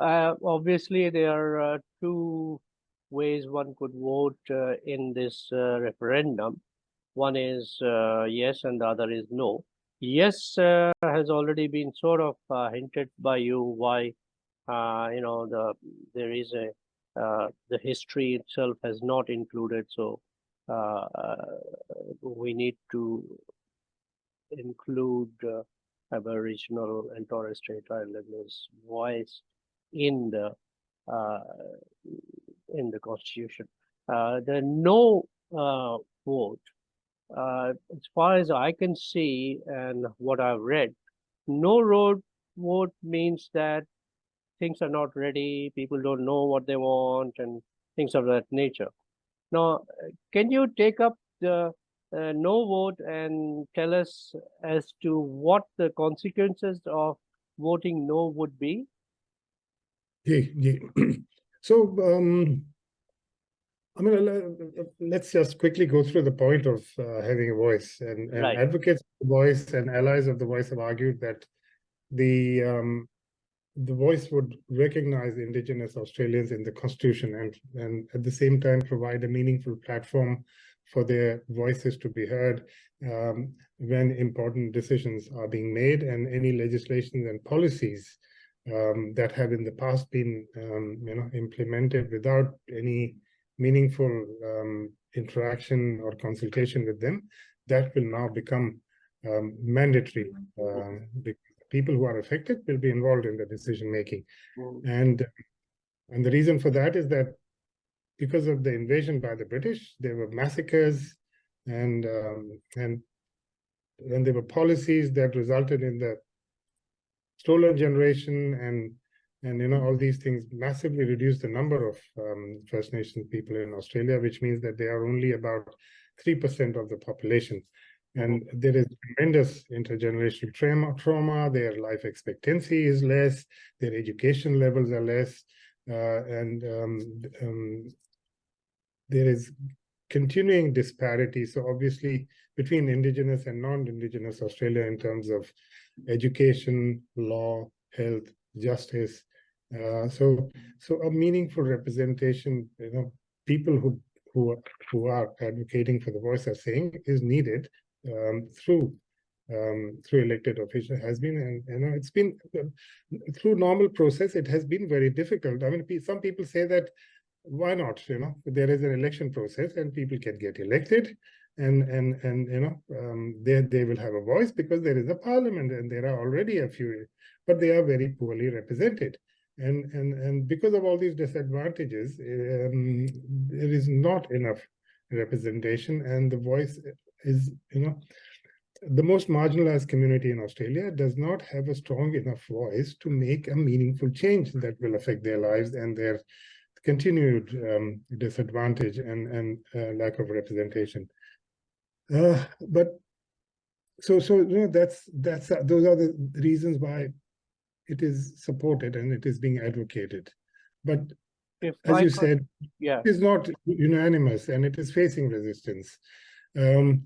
Obviously, there are two ways one could vote in this referendum. One is yes, and the other is no. Yes has already been sort of hinted by you why there is the history itself has not included, so we need to include Aboriginal and Torres Strait Islanders' voice in the uh, Constitution. The no vote, as far as I can see and what I've read, no vote means that things are not ready, people don't know what they want, and things of that nature. Now, can you take up the no vote and tell us as to what the consequences of voting no would be? Yeah. So, I mean, let's just quickly go through the point of having a voice. And Right. advocates of the voice and allies of the voice have argued that the voice would recognize Indigenous Australians in the Constitution and at the same time provide a meaningful platform for their voices to be heard when important decisions are being made, and any legislation and policies that have in the past been implemented without any meaningful interaction or consultation with them, that will now become mandatory. People who are affected will be involved in the decision making. And the reason for that is that because of the invasion by the British, there were massacres and there were policies that resulted in the stolen generation and all these things massively reduced the number of First Nations people in Australia, which means that they are only about 3% of the population. And there is tremendous intergenerational trauma, their life expectancy is less, their education levels are less, and there is continuing disparity. So obviously between Indigenous and non-Indigenous Australia in terms of education, law, health, justice. So a meaningful representation, people who are advocating for the voice are saying is needed through elected officials has been, and it's been through normal process. It has been very difficult. I mean, some people say that why not? There is an election process, and people can get elected, and they will have a voice because there is a parliament, and there are already a few, but they are very poorly represented. And because of all these disadvantages, there is not enough representation, and the voice is, the most marginalized community in Australia does not have a strong enough voice to make a meaningful change that will affect their lives and their continued disadvantage and lack of representation. But so that's those are the reasons why it is supported and it is being advocated. But as you said, yeah, it is not unanimous and it is facing resistance. And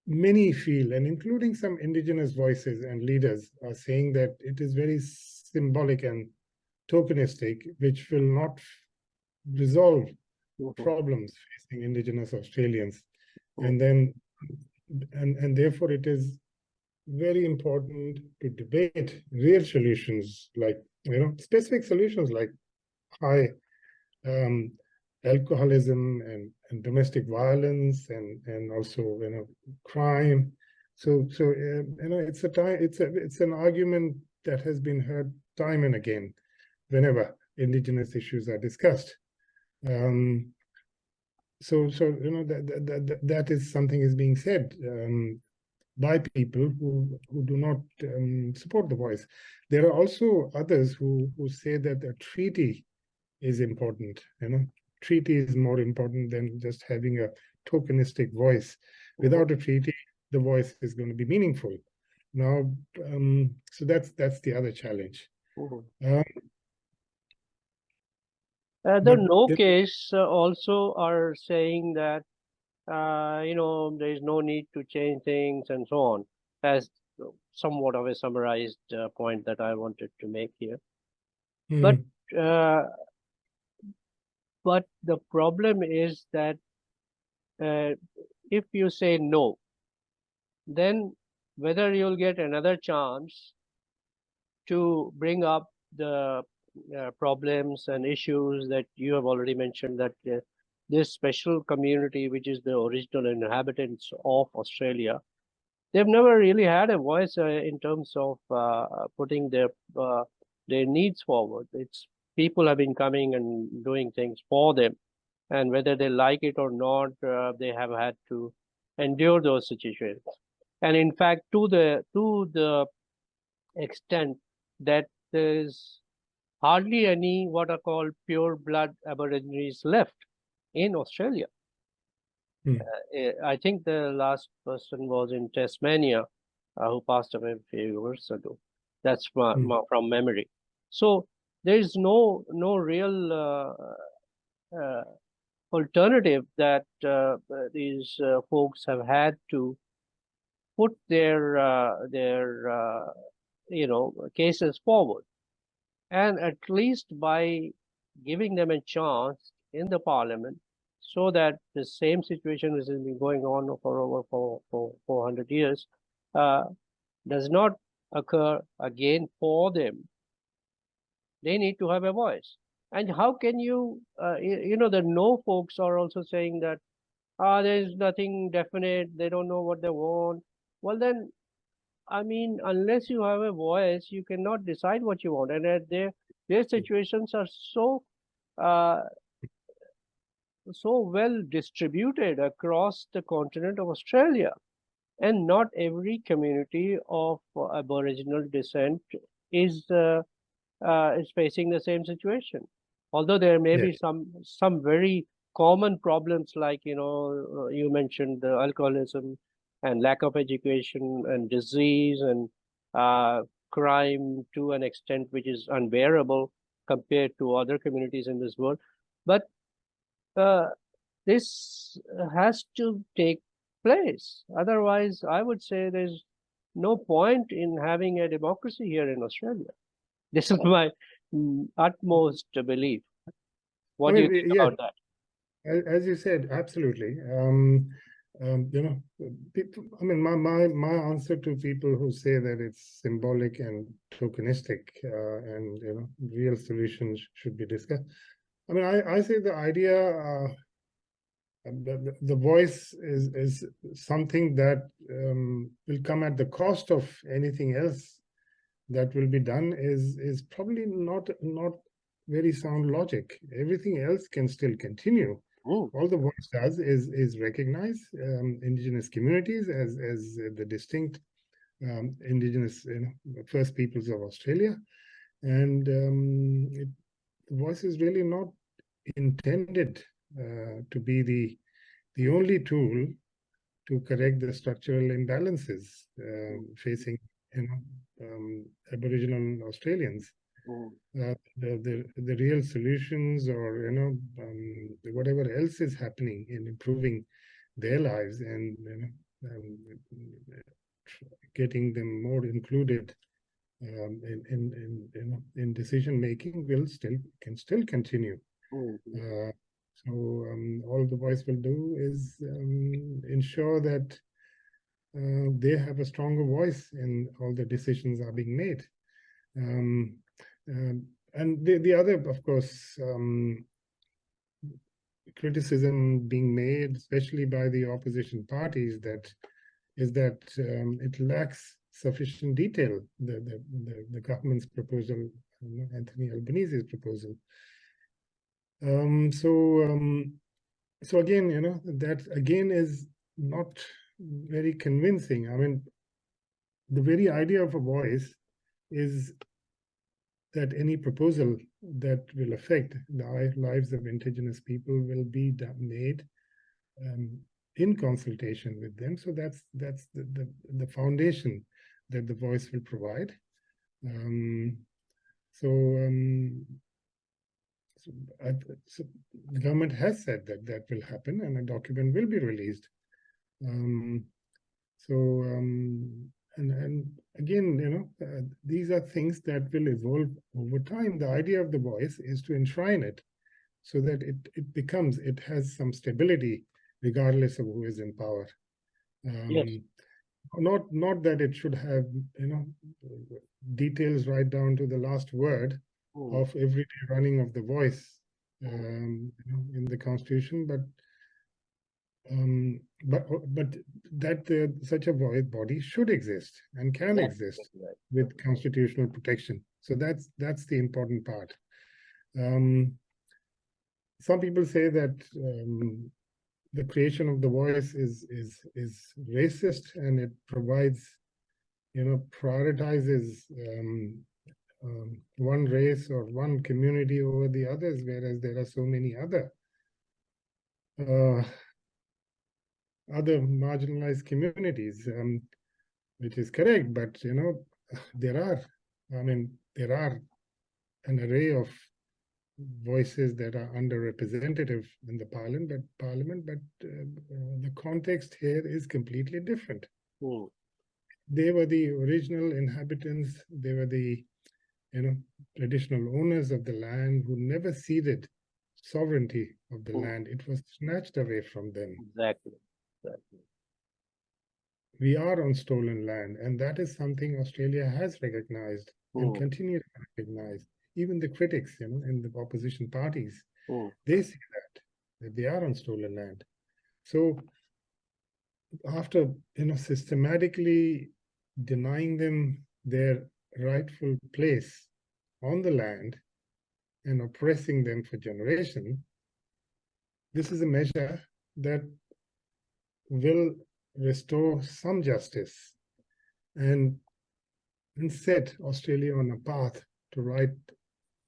many feel, and including some Indigenous voices and leaders, are saying that it is very symbolic and tokenistic, which will not resolve problems facing Indigenous Australians. And therefore it is very important to debate real solutions, like specific solutions like high alcoholism and domestic violence and also crime. So it's an argument that has been heard time and again whenever Indigenous issues are discussed. So that is something is being said by people who do not support the voice. There are also others who say that a treaty is important. Treaty is more important than just having a tokenistic voice. Without a treaty, the voice is going to be meaningful. Now, so that's the other challenge. The no case also are saying that there is no need to change things and so on, as somewhat of a summarized point that I wanted to make here. But but the problem is that if you say no, then whether you'll get another chance to bring up the problems and issues that you have already mentioned, that this special community, which is the original inhabitants of Australia, they've never really had a voice in terms of putting their needs forward. It's people have been coming and doing things for them, and whether they like it or not, they have had to endure those situations. And in fact, to the extent that there's hardly any what are called pure blood Aborigines left in Australia. I think the last person was in Tasmania who passed away a few years ago. That's from memory. So there is no real alternative that these folks have had to put their cases forward, and at least by giving them a chance in the parliament, so that the same situation which has been going on for over 400 years does not occur again for them. They need to have a voice. And how can you, the no folks are also saying that there's nothing definite, they don't know what they want. Well, then, I mean, unless you have a voice, you cannot decide what you want. And their situations are so well distributed across the continent of Australia, and not every community of Aboriginal descent is facing the same situation. Although there may be some very common problems, like you mentioned the alcoholism and lack of education and disease and crime to an extent which is unbearable compared to other communities in this world. But this has to take place. Otherwise, I would say there's no point in having a democracy here in Australia. This is my utmost belief. What do you think about that? As you said, absolutely. People, I mean, my answer to people who say that it's symbolic and tokenistic, and real solutions should be discussed. I mean, I say the idea, the voice is something that will come at the cost of anything else that will be done, is probably not very sound logic. Everything else can still continue. All the voice does is recognize indigenous communities as the distinct indigenous first peoples of Australia, and the voice is really not intended to be the only tool to correct the structural imbalances facing Aboriginal Australians. The real solutions, or whatever else is happening in improving their lives and getting them more included in decision making can still continue. So all the voice will do is ensure that they have a stronger voice in all the decisions are being made. And the other, of course, criticism being made, especially by the opposition parties, is that it lacks sufficient detail. The government's proposal, Anthony Albanese's proposal. So again, that again is not very convincing. I mean, the very idea of a voice is that any proposal that will affect the lives of Indigenous people will be made in consultation with them. So that's the foundation that the voice will provide. So the government has said that will happen, and a document will be released. And again, these are things that will evolve over time. The idea of the voice is to enshrine it so that it has some stability regardless of who is in power. Yes. Not that it should have, details right down to the last word of everyday running of the voice in the Constitution, but that such a body should exist and can exist with constitutional protection. So that's the important part. Some people say that the creation of the voice is racist, and it provides, prioritizes one race or one community over the others, whereas there are so many other marginalized communities, which is correct. But there are an array of voices that are underrepresented in the parliament, but the context here is completely different. They were the original inhabitants. They were the traditional owners of the land who never ceded sovereignty of the land. It was snatched away from them. Exactly. We are on stolen land, and that is something Australia has recognized and continue to recognize. Even the critics, in the opposition parties, they say that they are on stolen land. So after systematically denying them their rightful place on the land and oppressing them for generations, this is a measure that will restore some justice and set Australia on a path to right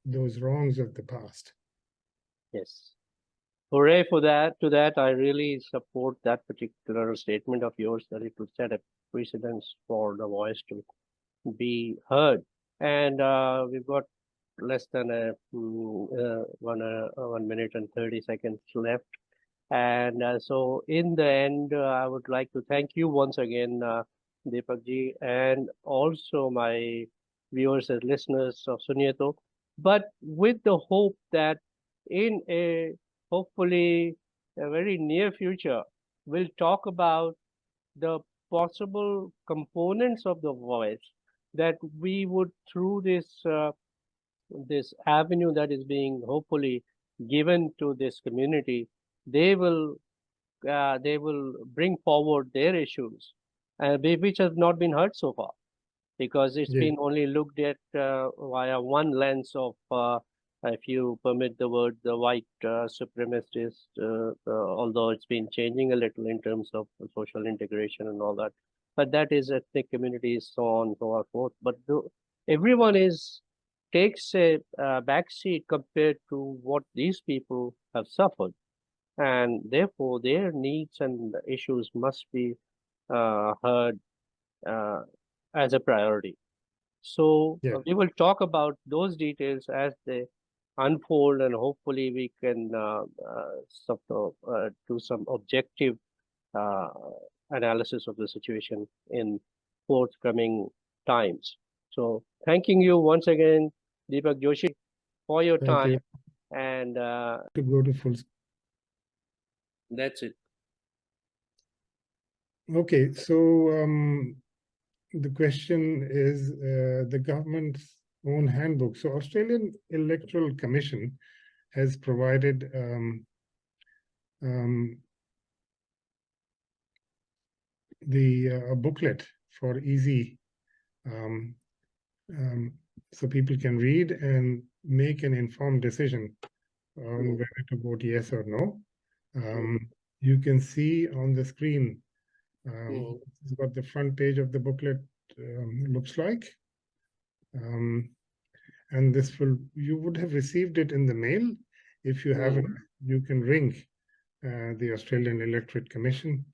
those wrongs of the past. Yes. Hooray for that. To that, I really support that particular statement of yours, that it would set a precedence for the voice to be heard. And we've got less than 1 minute and 30 seconds left. And so in the end, I would like to thank you once again, Deepakji, and also my viewers and listeners of Suniye Tau, but with the hope that in a hopefully a very near future, we'll talk about the possible components of the voice that we would, through this avenue that is being hopefully given to this community, they will bring forward their issues, which have not been heard so far, because it's been only looked at via one lens of, if you permit the word, the white supremacist, although it's been changing a little in terms of social integration and all that. But that is ethnic communities, so on and so forth. But everyone takes a backseat compared to what these people have suffered. And therefore, their needs and issues must be heard as a priority. So we will talk about those details as they unfold, and hopefully we can do some objective analysis of the situation in forthcoming times. So thanking you once again, Deepak Joshi, for your time. And to go to full. That's it. Okay, so the question is the government's own handbook. So Australian Electoral Commission has provided a booklet for easy, so people can read and make an informed decision on whether to vote yes or no. You can see on the screen this is what the front page of the booklet looks like. And you would have received it in the mail. If you haven't, you can ring the Australian Electorate Commission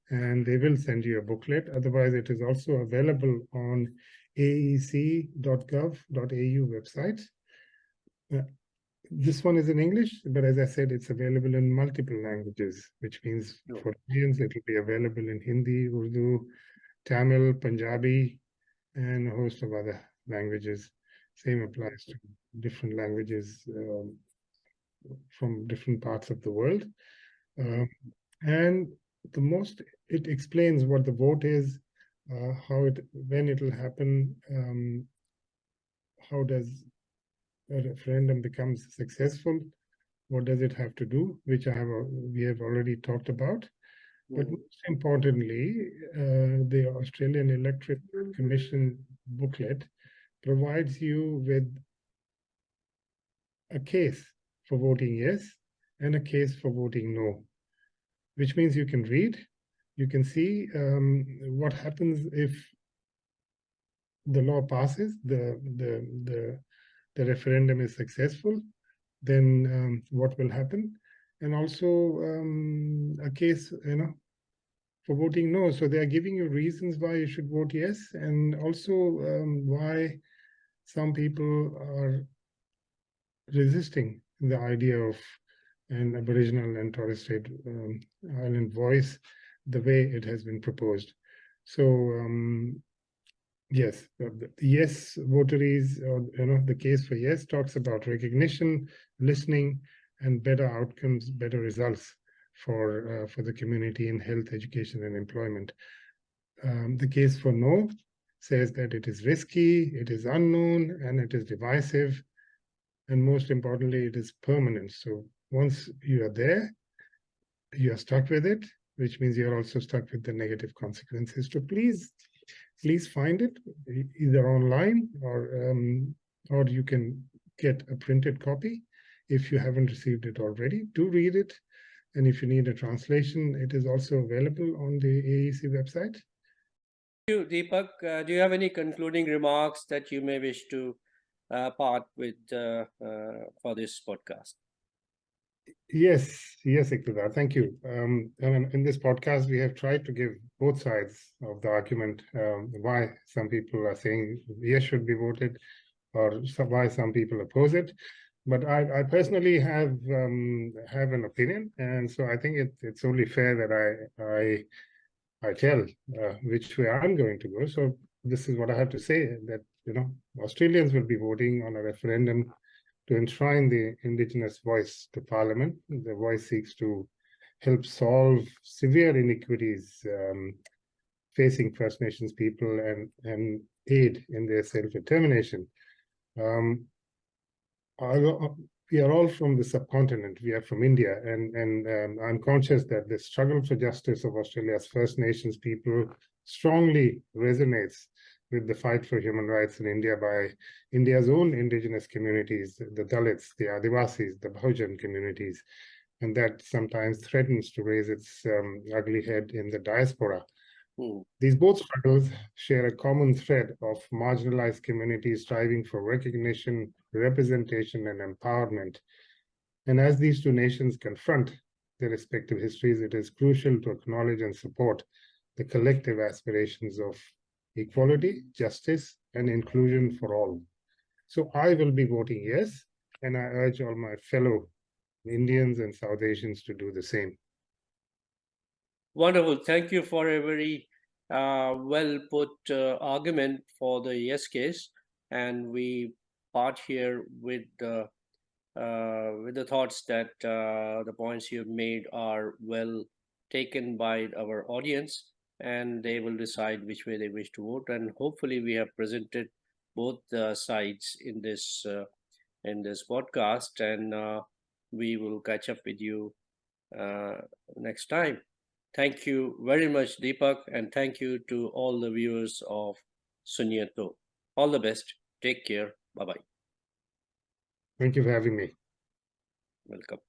and they will send you a booklet. Otherwise, it is also available on aec.gov.au website. This one is in English, but as I said, it's available in multiple languages, which means for Indians, it will be available in Hindi, Urdu, Tamil, Punjabi, and a host of other languages. Same applies to different languages from different parts of the world. And it explains what the vote is, when it will happen, how does a referendum becomes successful, what does it have to do, which we have already talked about. But most importantly, the Australian Electoral Commission booklet provides you with a case for voting yes and a case for voting no, which means you can read, you can see what happens if the law passes, the referendum is successful, then what will happen, and also a case, for voting no. So they are giving you reasons why you should vote yes, and also why some people are resisting the idea of an Aboriginal and Torres Strait Island voice the way it has been proposed. So yes, the yes votaries, or the case for yes talks about recognition, listening, and better outcomes, better results for the community in health, education, and employment. The case for no says that it is risky, it is unknown, and it is divisive, and most importantly, it is permanent. So once you are there, you are stuck with it, which means you're also stuck with the negative consequences. So please find it either online, or you can get a printed copy if you haven't received it already. Do read it, and if you need a translation, it is also available on the AEC website. Thank you, Deepak. Do you have any concluding remarks that you may wish to part with for this podcast? Yes, Iqtidar, thank you. In this podcast, we have tried to give both sides of the argument, why some people are saying yes should be voted, or why some people oppose it. But I personally have an opinion, and so I think it's only fair that I tell which way I'm going to go. So this is what I have to say, that Australians will be voting on a referendum to enshrine the Indigenous voice to Parliament. The voice seeks to help solve severe inequities facing First Nations people and aid in their self-determination. We are all from the subcontinent. We are from India, and I'm conscious that the struggle for justice of Australia's First Nations people strongly resonates with the fight for human rights in India by India's own indigenous communities, the Dalits, the Adivasis, the Bahujan communities, and that sometimes threatens to raise its ugly head in the diaspora. These both struggles share a common thread of marginalized communities striving for recognition, representation, and empowerment. And as these two nations confront their respective histories, it is crucial to acknowledge and support the collective aspirations of equality, justice, and inclusion for all. So I will be voting yes, and I urge all my fellow Indians and South Asians to do the same. Wonderful. Thank you for a very well put argument for the yes case, and we part here with the thoughts that the points you've made are well taken by our audience, and they will decide which way they wish to vote. And hopefully, we have presented both sides in this podcast, and we will catch up with you next time. Thank you very much, Deepak, and thank you to all the viewers of Suniye Tau. All the best. Take care. Bye-bye. Thank you for having me. Welcome.